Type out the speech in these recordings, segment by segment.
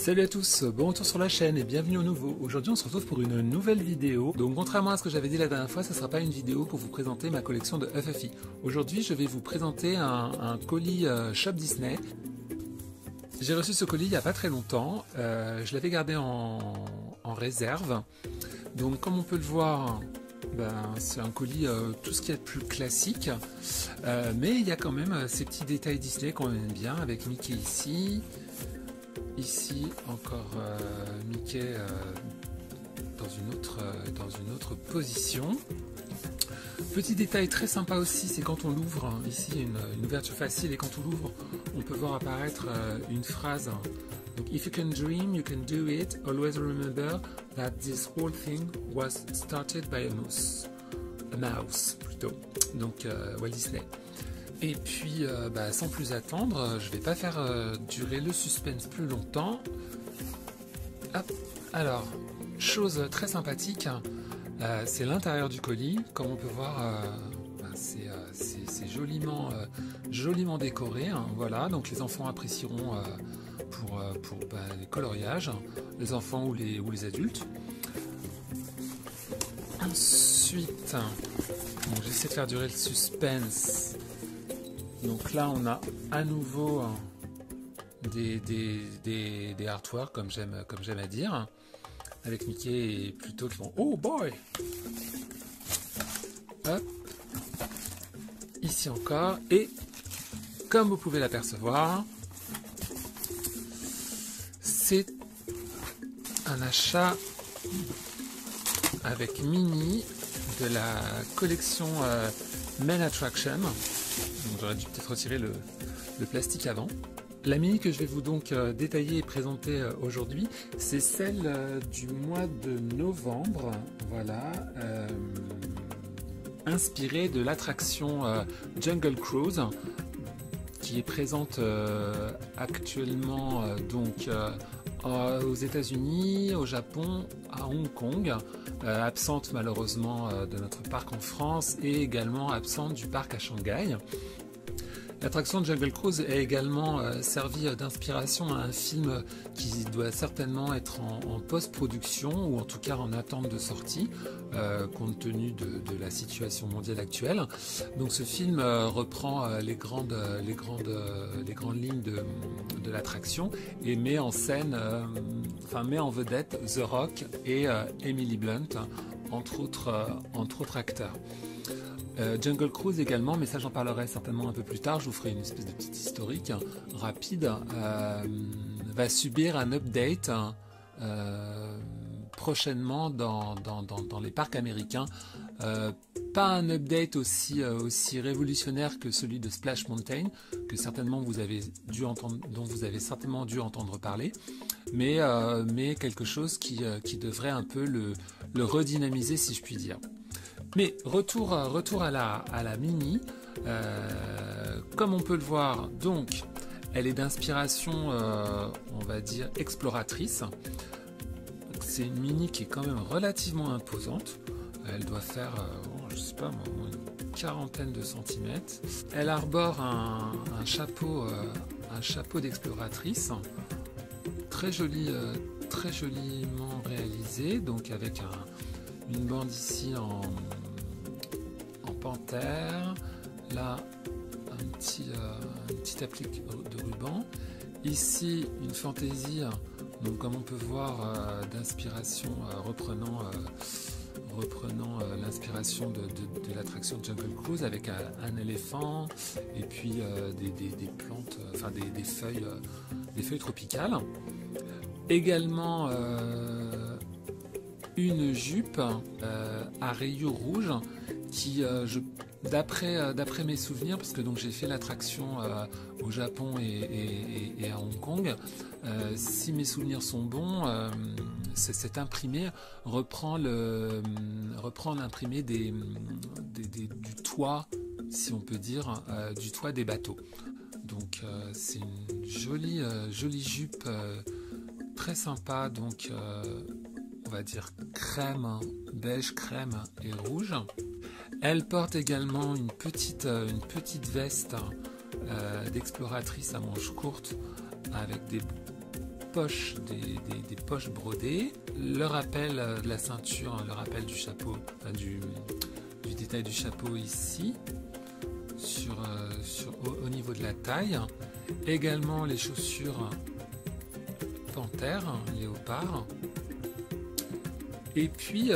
Salut à tous, bon retour sur la chaîne et bienvenue au nouveau. Aujourd'hui on se retrouve pour une nouvelle vidéo. Donc contrairement à ce que j'avais dit la dernière fois, ça ne sera pas une vidéo pour vous présenter ma collection de FFI. Aujourd'hui je vais vous présenter un colis Shop Disney. J'ai reçu ce colis il n'y a pas très longtemps, je l'avais gardé en réserve. Donc comme on peut le voir, c'est un colis tout ce qu'il y a de plus classique. Mais il y a quand même ces petits détails Disney qu'on aime bien avec Mickey ici. Ici encore Mickey dans une autre position. Petit détail très sympa aussi, c'est quand on l'ouvre, ici il y a une ouverture facile et quand on l'ouvre, on peut voir apparaître une phrase. Donc, if you can dream, you can do it. Always remember that this whole thing was started by a mouse plutôt. Donc Walt Disney. Et puis, sans plus attendre, je ne vais pas faire durer le suspense plus longtemps. Hop. Alors, chose très sympathique, c'est l'intérieur du colis. Comme on peut voir, c'est joliment décoré. Hein, voilà, donc les enfants apprécieront pour les coloriages, les enfants ou les adultes. Ensuite, bon, j'essaie de faire durer le suspense. Donc là, on a à nouveau des artworks, comme j'aime à dire, avec Mickey et plutôt qui vont « Oh boy !» Hop. Ici encore, et comme vous pouvez l'apercevoir, c'est un achat avec Minnie de la collection Main Attraction. J'aurais dû peut-être retirer le plastique avant. La Minnie que je vais vous donc détailler et présenter aujourd'hui, c'est celle du mois de novembre, voilà, inspirée de l'attraction Jungle Cruise, qui est présente actuellement aux États-Unis, au Japon, à Hong Kong, absente malheureusement de notre parc en France et également absente du parc à Shanghai. L'attraction de Jungle Cruise est également servi d'inspiration à un film qui doit certainement être en post-production ou en tout cas en attente de sortie compte tenu de la situation mondiale actuelle. Donc ce film reprend les grandes lignes de l'attraction et met en scène, met en vedette The Rock et Emily Blunt, entre autres acteurs. Jungle Cruise également, mais ça j'en parlerai certainement un peu plus tard, je vous ferai une espèce de petite historique rapide, va subir un update prochainement dans les parcs américains. Pas un update aussi révolutionnaire que celui de Splash Mountain, que certainement dont vous avez certainement dû entendre parler, mais quelque chose qui devrait un peu le redynamiser si je puis dire. Mais retour à la Minnie, comme on peut le voir, donc elle est d'inspiration, on va dire, exploratrice. C'est une Minnie qui est quand même relativement imposante. Elle doit faire, je sais pas, une quarantaine de centimètres. Elle arbore un chapeau d'exploratrice, très joliment réalisé, donc avec une bande ici en panthère, là un petit applique de ruban, ici une fantaisie, donc comme on peut voir d'inspiration reprenant l'inspiration de l'attraction Jungle Cruise avec un éléphant et puis des plantes, des feuilles tropicales. Également une jupe à rayures rouges qui, d'après mes souvenirs, parce que donc j'ai fait l'attraction au Japon et à Hong Kong, si mes souvenirs sont bons, cet imprimé reprend l'imprimé du toit, si on peut dire, du toit des bateaux. Donc c'est une jolie jupe très sympa, donc on va dire crème, beige crème et rouge. Elle porte également une petite veste d'exploratrice à manches courtes avec des poches, des poches brodées, le rappel de la ceinture, le rappel du chapeau, enfin du détail du chapeau ici, au niveau de la taille. Également les chaussures panthère, léopard. Et puis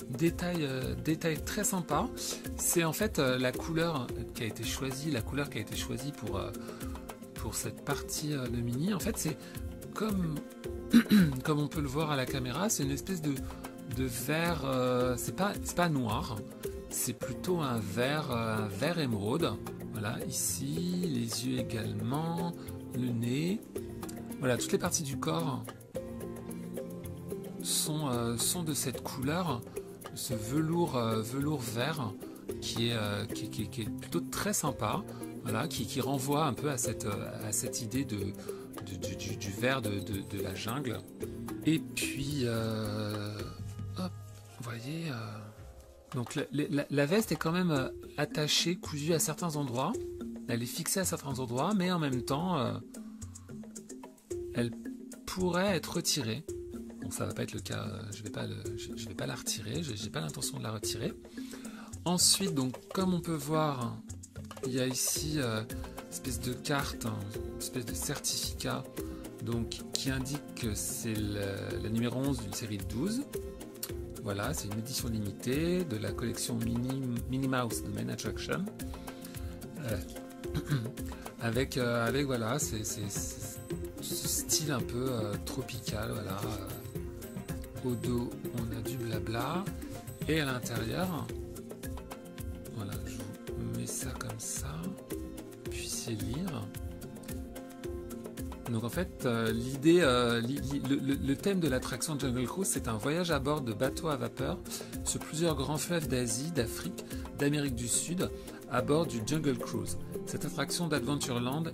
détail très sympa, c'est en fait la couleur qui a été choisie, pour cette partie de mini. En fait, c'est comme on peut le voir à la caméra, c'est une espèce de vert, c'est pas noir, c'est plutôt un vert émeraude. Voilà, ici, les yeux également, le nez. Voilà, toutes les parties du corps sont de cette couleur, ce velours vert qui est plutôt très sympa. Voilà, qui renvoie un peu à cette idée du vert de la jungle. Et puis, hop, vous voyez, donc la veste est quand même attachée, cousue à certains endroits. Elle est fixée à certains endroits, mais en même temps, elle pourrait être retirée. Bon, ça va pas être le cas, je vais pas la retirer, j'ai pas l'intention de la retirer. Ensuite, donc, comme on peut voir, il y a ici une espèce de carte, une espèce de certificat donc, qui indique que c'est la numéro 11 d'une série de 12. Voilà, c'est une édition limitée de la collection Minnie Mouse de Main Attraction. Avec voilà, c'est ce style un peu tropical. Voilà. Au dos, on a du blabla. Et à l'intérieur, voilà, je vous mets ça comme ça, puissiez lire. Donc en fait, l'idée, le thème de l'attraction Jungle Cruise, c'est un voyage à bord de bateaux à vapeur sur plusieurs grands fleuves d'Asie, d'Afrique, d'Amérique du Sud, à bord du Jungle Cruise. Cette attraction d'Adventureland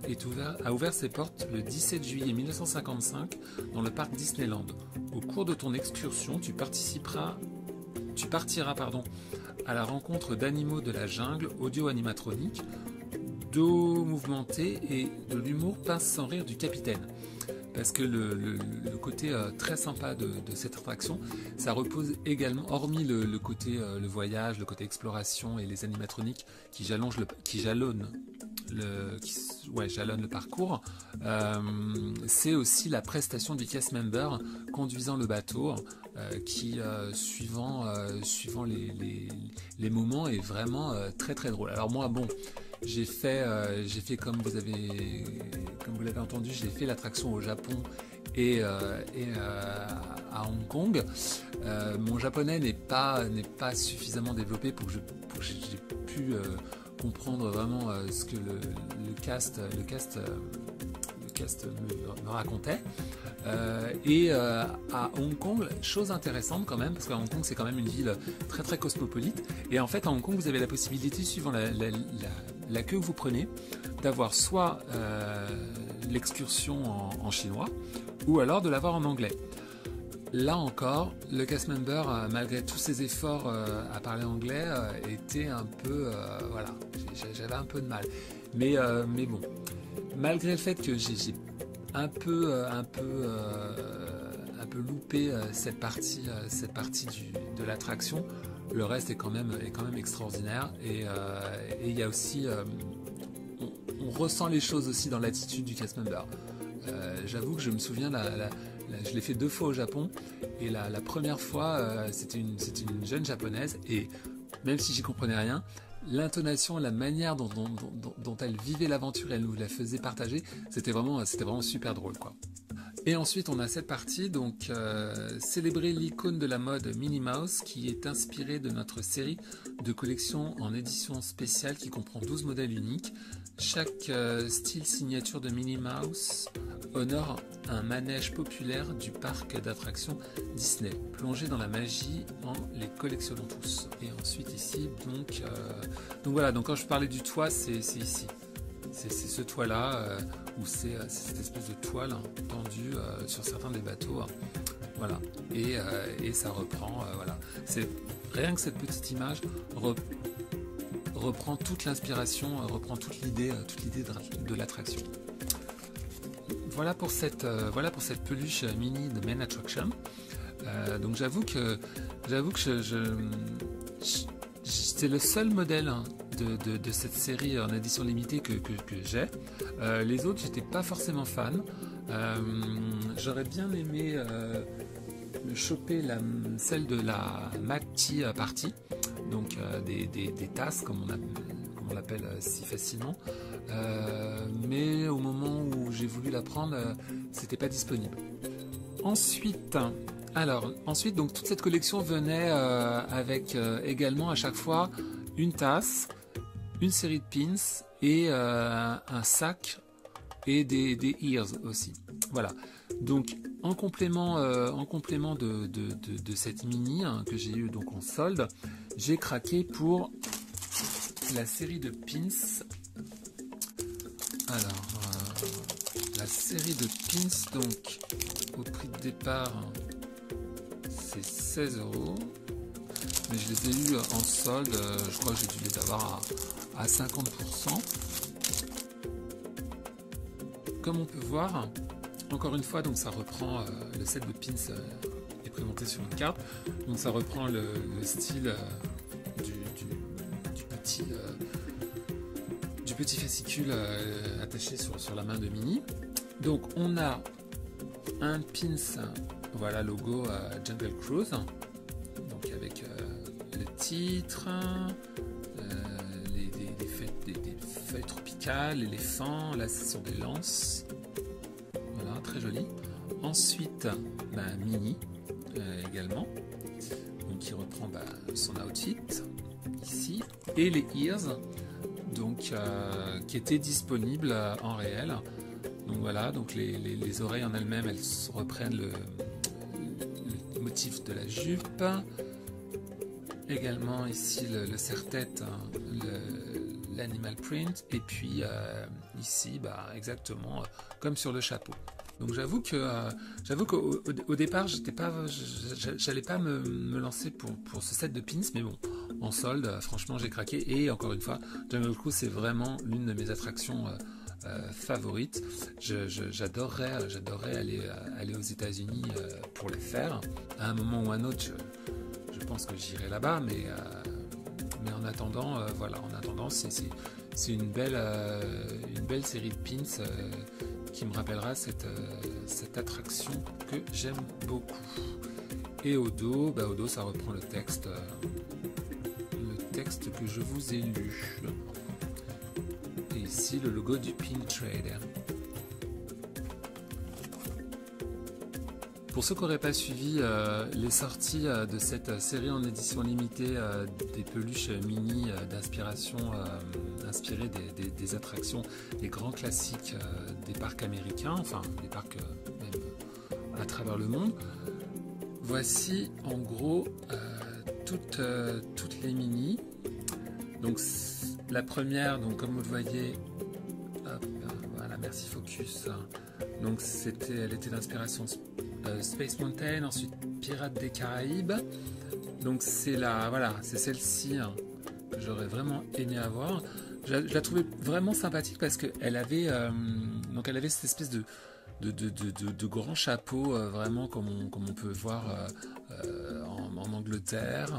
a ouvert ses portes le 17 juillet 1955 dans le parc Disneyland. Au cours de ton excursion, tu partiras à la rencontre d'animaux de la jungle audio-animatroniques, d'eau mouvementée et de l'humour pince sans rire du capitaine. Parce que le côté très sympa de cette attraction, ça repose également, hormis le côté le voyage, le côté exploration et les animatroniques qui jalonnent le parcours, c'est aussi la prestation du cast member conduisant le bateau qui, suivant les moments, est vraiment très très drôle. Alors moi, bon, j'ai fait comme vous l'avez entendu, j'ai fait l'attraction au Japon et à Hong Kong. Mon japonais n'est pas suffisamment développé pour que j'ai pu comprendre vraiment ce que le cast me racontait. Et à Hong Kong, chose intéressante quand même, parce qu'à Hong Kong c'est quand même une ville très très cosmopolite, et en fait à Hong Kong vous avez la possibilité, suivant la queue que vous prenez, d'avoir soit l'excursion en chinois, ou alors de l'avoir en anglais. Là encore, le cast member, malgré tous ses efforts à parler anglais, était un peu... voilà, j'avais un peu de mal. Mais bon, malgré le fait que j'ai un peu loupé cette partie de l'attraction, le reste est quand même extraordinaire. Et il y a aussi... on ressent les choses aussi dans l'attitude du cast member. J'avoue que je me souviens, je l'ai fait 2 fois au Japon, et la première fois, c'était une jeune japonaise, et même si j'y comprenais rien, l'intonation, la manière dont elle vivait l'aventure, elle nous la faisait partager, c'était vraiment super drôle, quoi. Et ensuite, on a cette partie, donc célébrer l'icône de la mode Minnie Mouse, qui est inspirée de notre série de collections en édition spéciale qui comprend 12 modèles uniques. Chaque style signature de Minnie Mouse honore un manège populaire du parc d'attractions Disney. Plongez dans la magie en les collectionnant tous. Et ensuite ici, donc voilà, donc quand je parlais du toit, c'est ici. C'est ce toit-là, où c'est cette espèce de toile tendue sur certains des bateaux. Voilà. Et ça reprend, voilà. C'est rien que cette petite image reprend toute l'inspiration, reprend toute l'idée de l'attraction. voilà pour cette peluche mini de Main Attraction. Donc j'avoue que c'est le seul modèle de cette série en édition limitée que j'ai. Les autres, j'étais pas forcément fan. J'aurais bien aimé choper celle de la Mac Tea Party, donc des tasses comme on l'appelle si facilement. Mais au moment où j'ai voulu la prendre, c'était pas disponible. Ensuite, donc toute cette collection venait avec également à chaque fois une tasse, une série de pins et un sac et des ears aussi. Voilà. Donc en complément de cette mini que j'ai eu donc en solde, j'ai craqué pour la série de pins. Alors la série de pins, donc au prix de départ c'est 16 €, mais je les ai eu en solde, je crois que j'ai dû les avoir à 50%. Comme on peut voir, encore une fois, donc ça reprend le set de pins est présenté sur une carte, donc ça reprend le style du petit fascicule attaché sur la main de Minnie. Donc on a un pins, voilà, logo Jungle Cruise, donc avec le titre, des feuilles tropicales, l'éléphant, là ce sont des lances, voilà, très joli. Ensuite, Minnie également, donc qui reprend son outfit ici, et les ears, donc qui étaient disponibles en réel. Donc voilà, donc les oreilles en elles-mêmes, elles reprennent le motif de la jupe. Également ici le serre-tête, l'animal print, et puis ici exactement comme sur le chapeau. Donc j'avoue qu'au départ j'allais pas me lancer pour ce set de pins, mais bon, en solde franchement j'ai craqué. Et encore une fois, Jungle Cruise c'est vraiment l'une de mes attractions favorites. J'adorerais aller aux États-Unis pour les faire. À un moment ou un autre, je pense que j'irai là-bas, mais en attendant, voilà, c'est une belle série de pins qui me rappellera cette attraction que j'aime beaucoup. Et au dos, ça reprend le texte que je vous ai lu. Et ici le logo du Pin Trader. Pour ceux qui n'auraient pas suivi les sorties de cette série en édition limitée des peluches mini d'inspiration inspirées des attractions, des grands classiques des parcs américains, enfin des parcs même à travers le monde, voici en gros toutes les mini. Donc la première, donc comme vous le voyez, hop, voilà, merci Focus. Donc elle était d'inspiration Space Mountain, ensuite Pirates des Caraïbes. Donc c'est celle-ci que j'aurais vraiment aimé avoir. Je la trouvais vraiment sympathique parce qu'elle avait cette espèce de grand chapeau, vraiment comme on peut voir en Angleterre.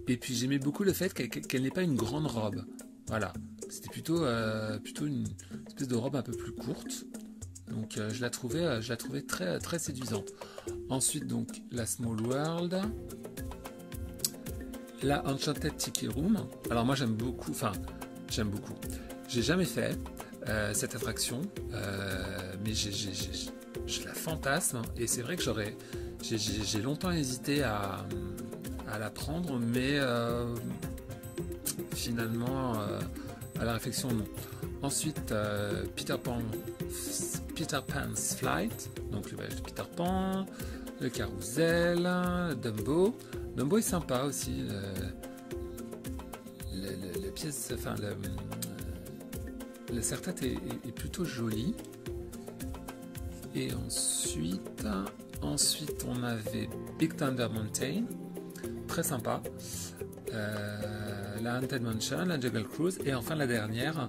Et puis j'aimais beaucoup le fait qu'elle n'ait pas une grande robe. Voilà, c'était plutôt une espèce de robe un peu plus courte. Donc je la trouvais très, très séduisante. Ensuite donc la Small World, la Enchanted Tiki Room. Alors moi j'aime beaucoup. J'ai jamais fait cette attraction, mais je la fantasme. Et c'est vrai que j'ai longtemps hésité à la prendre, mais finalement à la réflexion non. Ensuite Peter Pan's Flight, donc le voyage de Peter Pan, le carrousel, Dumbo. Dumbo est sympa aussi. Le serre-tête est plutôt joli. Et ensuite on avait Big Thunder Mountain, très sympa. La Haunted Mansion, la Jungle Cruise, et enfin la dernière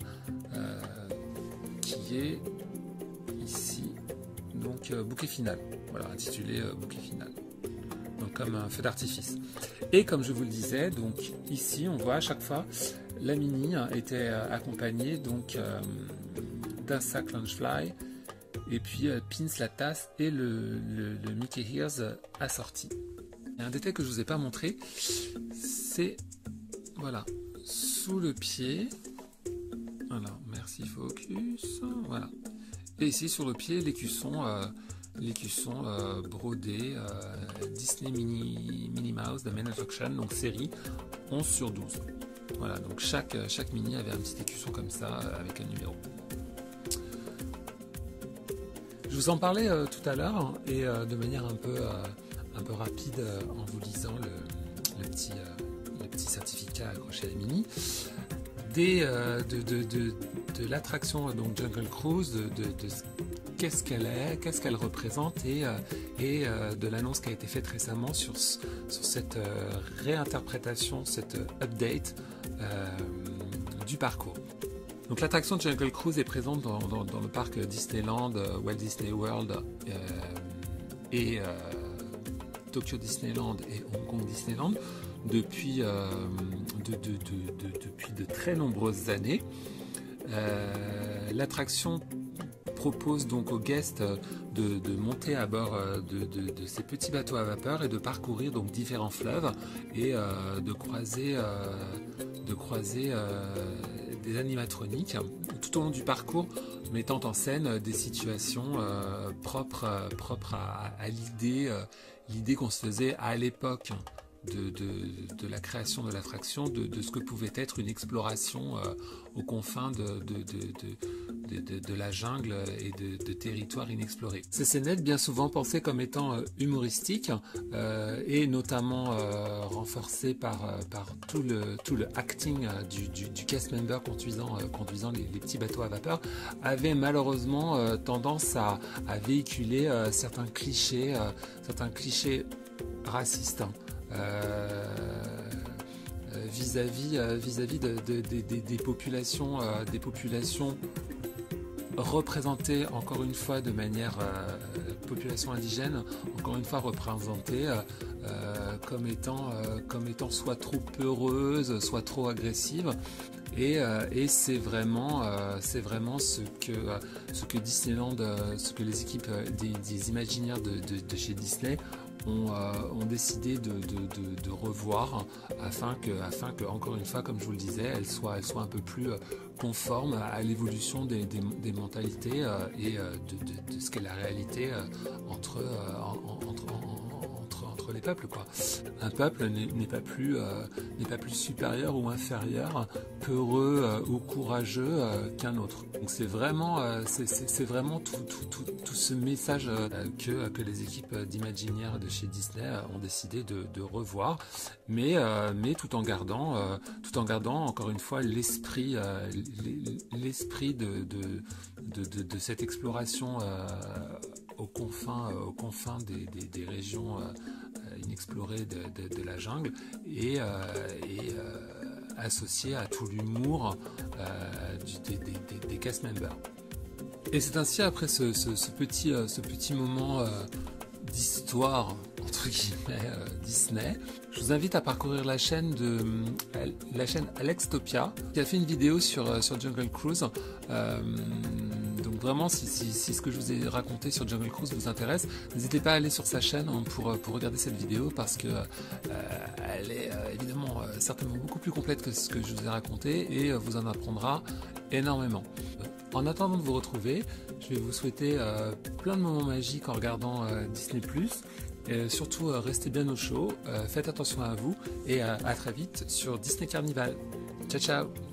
qui est ici, donc bouquet final, voilà, intitulé bouquet final, donc comme un feu d'artifice. Et comme je vous le disais, donc ici on voit à chaque fois la Mini était accompagnée donc d'un sac Loungefly, et puis Pins la tasse et le Mickey Ears assorti. Et un détail que je vous ai pas montré, c'est voilà, sous le pied, voilà, merci focus, voilà, et ici sur le pied l'écusson brodé Disney Minnie Mouse de Man of Action, donc série 11/12. Voilà, donc chaque Mini avait un petit écusson comme ça avec un numéro. Je vous en parlais tout à l'heure et de manière un peu rapide en vous lisant le petit certificat accroché à la Mini de l'attraction donc Jungle Cruise, de qu'est-ce qu'elle est, qu'est-ce qu'elle représente et de l'annonce qui a été faite récemment sur cette réinterprétation, cette update du parcours. Donc l'attraction de Jungle Cruise est présente dans le parc Disneyland, Walt Disney World et Tokyo Disneyland et Hong Kong Disneyland depuis de très nombreuses années. L'attraction propose donc aux guests de monter à bord de ces petits bateaux à vapeur et de parcourir donc différents fleuves et de croiser des animatroniques tout au long du parcours, mettant en scène des situations propres à l'idée qu'on se faisait à l'époque de la création de l'attraction, de ce que pouvait être une exploration aux confins de la jungle et de territoires inexplorés. Ces scénettes, bien souvent pensées comme étant humoristiques et notamment renforcées par tout le acting du cast member conduisant les petits bateaux à vapeur, avaient malheureusement tendance à véhiculer certains clichés racistes. Vis-à-vis des populations représentées encore une fois de manière population indigène, encore une fois représentées comme étant soit trop peureuses, soit trop agressives. Et c'est vraiment ce que Disneyland, ce que les équipes des Imagineers de chez Disney ont décidé de revoir afin que, encore une fois, comme je vous le disais, elle soit un peu plus conforme à l'évolution des mentalités et de ce qu'est la réalité entre les peuples, quoi. Un peuple n'est pas plus supérieur ou inférieur, peureux ou courageux qu'un autre. Donc c'est vraiment tout ce message que les équipes d'Imagineers de chez Disney ont décidé de revoir, mais tout en gardant encore une fois l'esprit de cette exploration aux confins des régions inexplorées de la jungle et associé à tout l'humour des cast members. Et c'est ainsi, après ce petit moment d'histoire entre guillemets Disney, je vous invite à parcourir la chaîne Alextopia, qui a fait une vidéo sur Jungle Cruise. Donc vraiment, si ce que je vous ai raconté sur Jungle Cruise vous intéresse, n'hésitez pas à aller sur sa chaîne pour regarder cette vidéo, parce que elle est évidemment certainement beaucoup plus complète que ce que je vous ai raconté et vous en apprendra énormément. En attendant de vous retrouver, je vais vous souhaiter plein de moments magiques en regardant Disney+. Et surtout, restez bien au chaud, faites attention à vous et à très vite sur Disney Carnival. Ciao ciao.